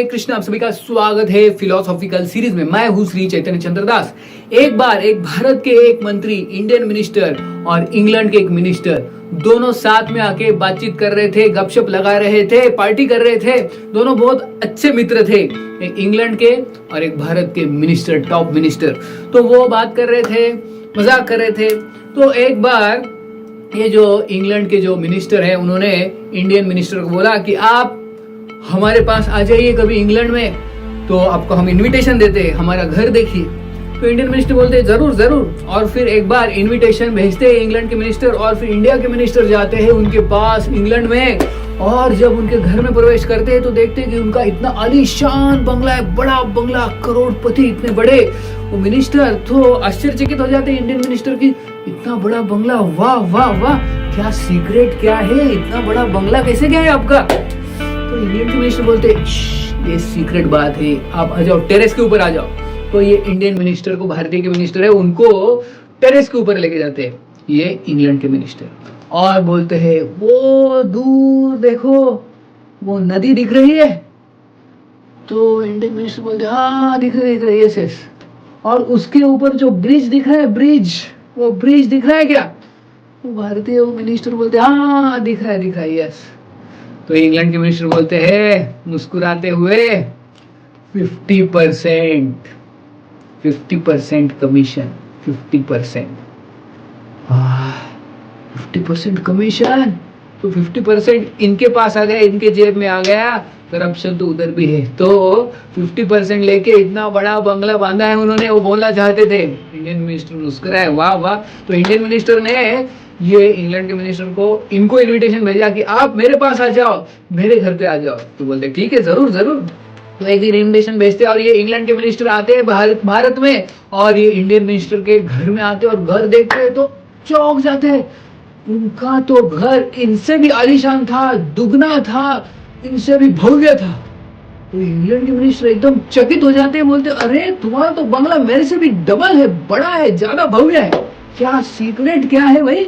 कृष्ण, आप सभी का स्वागत है फिलोसॉफिकल सीरीज में। मैं हूं श्री चैतन्य चंद्र दास। एक बार एक भारत के एक मंत्री, इंडियन मिनिस्टर और इंग्लैंड के एक मिनिस्टर दोनों साथ में आके बातचीत कर रहे थे, गपशप लगा रहे थे, पार्टी कर रहे थे। दोनों बहुत अच्छे मित्र थे, एक इंग्लैंड के और एक भारत के मिनिस्टर, टॉप मिनिस्टर। तो वो बात कर रहे थे, मजाक कर रहे थे। तो एक बार ये जो इंग्लैंड के जो मिनिस्टर है, उन्होंने इंडियन मिनिस्टर को बोला कि आप हमारे पास आ जाइए कभी इंग्लैंड में, तो आपको हम इनविटेशन देते हैं, हमारा घर देखिए। तो इंडियन मिनिस्टर बोलते हैं जरूर जरूर। और फिर एक बार इनविटेशन भेजते हैं इंग्लैंड के मिनिस्टर, और फिर इंडिया के मिनिस्टर जाते हैं उनके पास इंग्लैंड में। और जब उनके घर में प्रवेश करते हैं तो देखते हैं कि उनका इतना आलीशान बंगला है, बड़ा बंगला, करोड़पति इतने बड़े। वो मिनिस्टर तो आश्चर्यचकित हो जाते हैं इंडियन मिनिस्टर की, इतना बड़ा बंगला, वाह वाह वाह, क्या सीक्रेट क्या है, इतना बड़ा बंगला कैसे क्या है आपका? तो इंडियन के मिनिस्टर बोलते ये सीक्रेट बात है, आप आ जाओ, टेरेस के ऊपर आ जाओ। तो ये इंडियन मिनिस्टर को, भारतीय के मिनिस्टर है, उनको टेरेस के ऊपर लेके जाते हैं ये इंग्लैंड के मिनिस्टर, और बोलते हैं वो दूर देखो, वो नदी दिख रही है? तो इंडियन मिनिस्टर बोलते हाँ दिख रही है, यस यस। और उसके ऊपर जो ब्रिज दिख रहा है, ब्रिज, वो ब्रिज दिख रहा है क्या? वो भारतीय मिनिस्टर बोलते हाँ दिख रहा है, यस। तो इंग्लैंड के मिनिस्टर बोलते हैं मुस्कुराते हुए 50% कमीशन, 50%। 50% कमीशन, तो 50% इनके पास आ गया, इनके जेब में आ गया। करप्शन तो उधर भी है। तो 50% लेके इतना बड़ा बंगला बांधा है उन्होंने, वो बोलना चाहते थे। इंडियन मिनिस्टर मुस्कुराए, वाह वाह। तो इंडियन मिनिस्टर ने ये इंग्लैंड के मिनिस्टर को, इनको इनविटेशन भेजा कि आप मेरे पास आ जाओ, मेरे घर पे आ जाओ। तो बोलते ठीक है जरूर जरूर। तो एक दिन इनविटेशन भेजते और ये इंग्लैंड के मिनिस्टर आते हैं भारत में, और ये इंडियन मिनिस्टर के घर में आते और घर देखते हैं तो चौंक जाते हैं। उनका तो घर इनसे भी आलीशान था, दुगना था, इनसे भी भव्य था। तो इंग्लैंड के मिनिस्टर एकदम चकित हो जाते हैं, बोलते अरे तुम्हारा तो बंगला मेरे से भी डबल है, बड़ा है, ज्यादा भव्य है, क्या सीक्रेट क्या है भाई?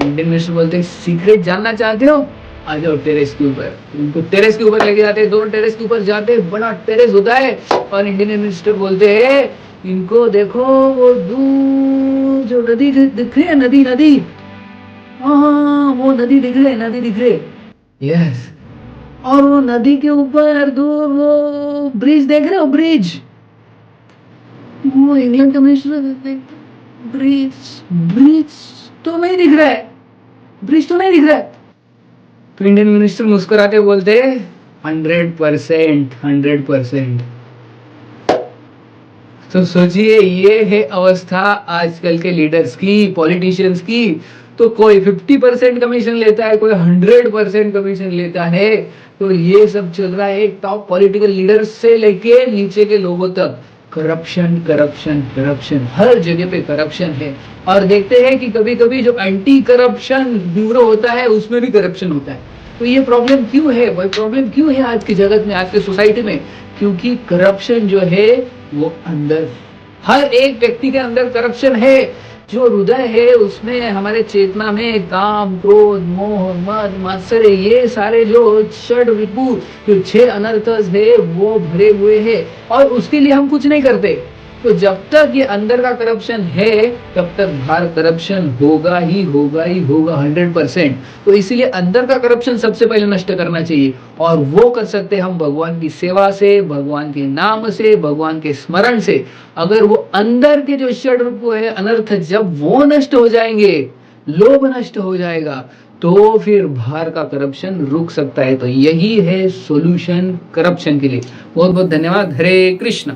इंडियन मिनिस्टर बोलते हैं सीक्रेट जानना चाहते हो, आ जाओ टेरेस के ऊपर। उनको टेरेस के ऊपर लेके जाते हैं, दोनों टेरेस के ऊपर जाते हैं, बड़ा टेरेस होता है। और इंडियन मिनिस्टर बोलते हैं इनको देखो, वो दूर जो नदी दिख रही है, नदी, हाँ वो नदी दिख रही, यस। और वो नदी के ऊपर दूर वो ब्रिज देख रहे हो, ब्रिज। वो इंग्लैंड का मिनिस्टर, ब्रिज तो नहीं दिख रहा है, ब्रिज तो नहीं दिख रहा है। तो इंडियन मिनिस्टर मुस्कुराते बोलते 100%। तो सोचिए ये है अवस्था आजकल के लीडर्स की, पॉलिटिशियंस की। तो कोई 50% कमीशन लेता है, कोई 100% कमीशन लेता है। तो ये सब चल रहा है टॉप पॉलिटिकल लीडर्स से लेके नीचे के लोगों तक। करप्शन, हर जगह पे करप्शन है। और देखते हैं कि कभी कभी जो एंटी करप्शन ब्यूरो होता है उसमें भी करप्शन होता है। तो ये प्रॉब्लम क्यों है भाई, प्रॉब्लम क्यों है आज के जगत में, आज के सोसाइटी में? क्योंकि करप्शन जो है वो अंदर, हर एक व्यक्ति के अंदर करप्शन है। जो हृदय है उसमें, हमारे चेतना में काम, क्रोध, मोह, मद, मात्सर्य, ये सारे जो षड रिपु, जो 6 अनर्थ है, वो भरे हुए हैं। और उसके लिए हम कुछ नहीं करते। तो जब तक ये अंदर का करप्शन है तब तक बाहर करप्शन होगा ही होगा 100%। तो इसीलिए अंदर का करप्शन सबसे पहले नष्ट करना चाहिए। और वो कर सकते हैं हम भगवान की सेवा से, भगवान के नाम से, भगवान के स्मरण से। अगर वो अंदर के जो षड रूप है अनर्थ, जब वो नष्ट हो जाएंगे, लोभ नष्ट हो जाएगा, तो फिर बाहर का करप्शन रुक सकता है। तो यही है सॉल्यूशन करप्शन के लिए। बहुत बहुत धन्यवाद। हरे कृष्ण।